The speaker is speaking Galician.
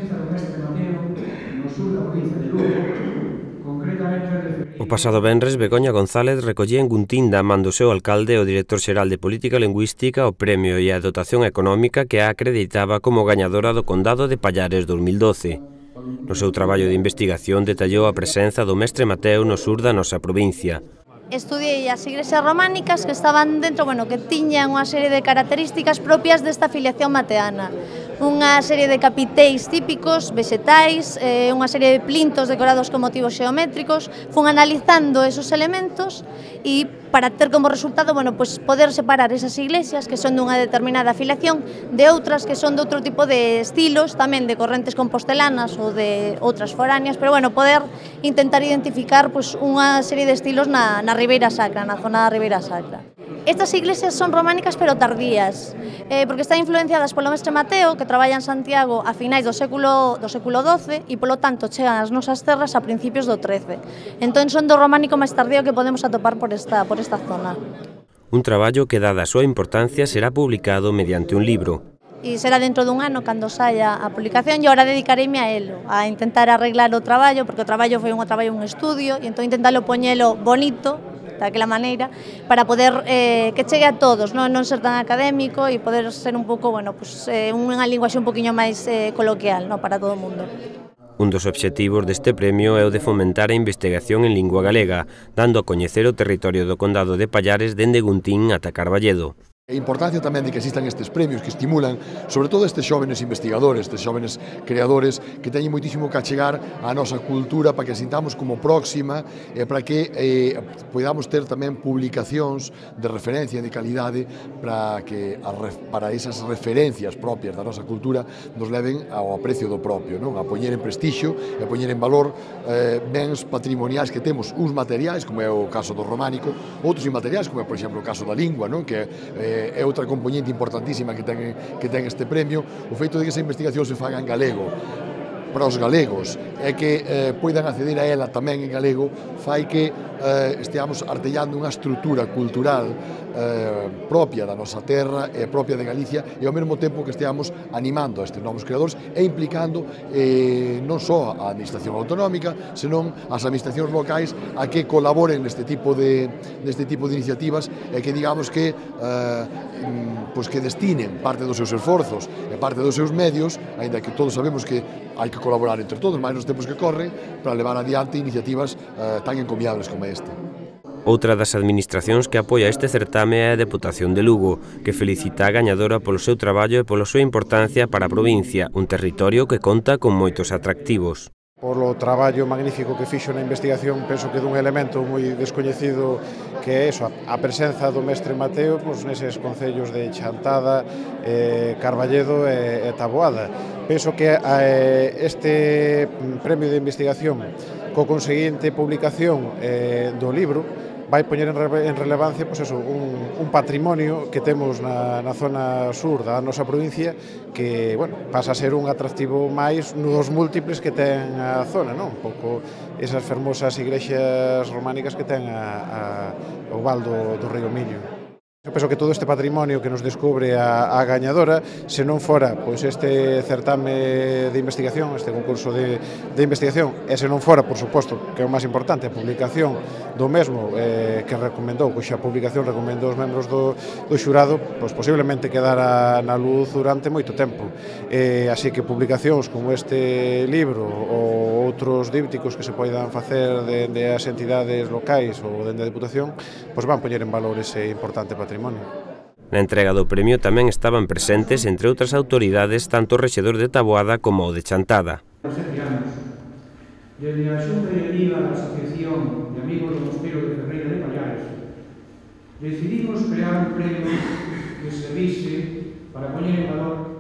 presenza do mestre Mateo no sur da provincia de Lugo, concretamente O pasado venres, Begoña González recollía en Guntín da man do seu alcalde o director xeral de Política Lingüística o premio e a dotación económica que a acreditaba como gañadora do Condado de Pallares 2012. No seu traballo de investigación detallou a presenza do mestre Mateo no sur da nosa provincia. Estudiei as igrexas románicas que estaban dentro, que tiñan unha serie de características propias desta filiación mateana. Unha serie de capiteis típicos, vexetais, unha serie de plintos decorados con motivos xeométricos. Fun analizando esos elementos e para ter como resultado, poder separar esas iglesias que son dunha determinada filiación de outras que son de outro tipo de estilos, tamén de correntes compostelanas ou de outras foráneas, pero poder intentar identificar unha serie de estilos na Ribeira Sacra, na zona da Ribeira Sacra. Estas iglesias son románicas pero tardías, porque están influenciadas polo mestre Mateo, que traballa en Santiago a finais do século XII e, polo tanto, chegan ás nosas terras a principios do XIII. Entón, son do románico máis tardío que podemos atopar por esta zona. Un traballo que, dada a súa importancia, será publicado mediante un libro. E será dentro dun ano cando saia a publicación e agora dedicareime a elo, a intentar arreglar o traballo, porque o traballo foi un estudio, e entón intentalo poñelo bonito, daquela maneira, para poder que chegue a todos, non ser tan académico e poder ser un pouco, unha linguaxe un poquinho máis coloquial, para todo o mundo. Un dos obxectivos deste premio é o de fomentar a investigación en lingua galega, dando a coñecer o territorio do Condado de Pallares dende Guntín ata Carballedo. A importancia tamén de que existan estes premios que estimulan sobre todo estes xóvenes investigadores, estes xóvenes creadores que teñen moitísimo que achegar á nosa cultura para que a sintamos como próxima e para que podamos ter tamén publicacións de referencia de calidade para esas referencias propias da nosa cultura nos leven ao aprecio do propio, a poñer en prestixio e a poñer en valor bens patrimoniais que temos, uns materiais, como é o caso do románico, outros inmateriais, como é, por exemplo, o caso da lingua, que é outra componente importantísima que ten este premio, o feito de que esa investigación se faga en galego para os galegos e que poidan acceder a ela tamén en galego fai que esteamos artellando unha estrutura cultural propia da nosa terra e propia de Galicia e ao mesmo tempo que esteamos animando a estes novos creadores e implicando non só a administración autonómica senón as administracións locais a que colaboren neste tipo de iniciativas e que digamos que destinen parte dos seus esforzos e parte dos seus medios, aínda que todos sabemos que hai que colaborar entre todos, máis nos tempos que corren, para levar adiante iniciativas tan encomiables como esta. Outra das administracións que apoia este certame é a Deputación de Lugo, que felicita a gañadora polo seu traballo e pola súa importancia para a provincia, un territorio que conta con moitos atractivos. Polo traballo magnífico que fixo na investigación, penso que dun elemento moi descoñecido que é a presenza do mestre Mateo neses concellos de Chantada, Carballedo e Taboada. Penso que este premio de investigación co conseguinte publicación do libro vai poñer en relevancia un patrimonio que temos na zona sur da nosa provincia que pasa a ser un atractivo máis nos múltiples que ten a zona, un pouco esas fermosas igrexas románicas que ten o val do río Miño. Eu penso que todo este patrimonio que nos descubre a gañadora, se non fora este certame de investigación, este concurso de investigación, e se non fora, por suposto, que é o máis importante, a publicación do mesmo que recomendou, cuxa publicación recomendou os membros do xurado, posiblemente quedara na luz durante moito tempo. Así que publicacións como este libro ou outros dípticos que se poidan facer dende as entidades locais ou dende a Deputación, van poñer en valor ese importante patrimonio. Na entrega do premio tamén estaban presentes, entre outras autoridades, tanto o rexedor de Taboada como o de Chantada. Desde a Xunta Directiva da Asociación de Amigos do Mosteiro de Ferreira de Pallares, decidimos crear un premio que servise para poñer en valor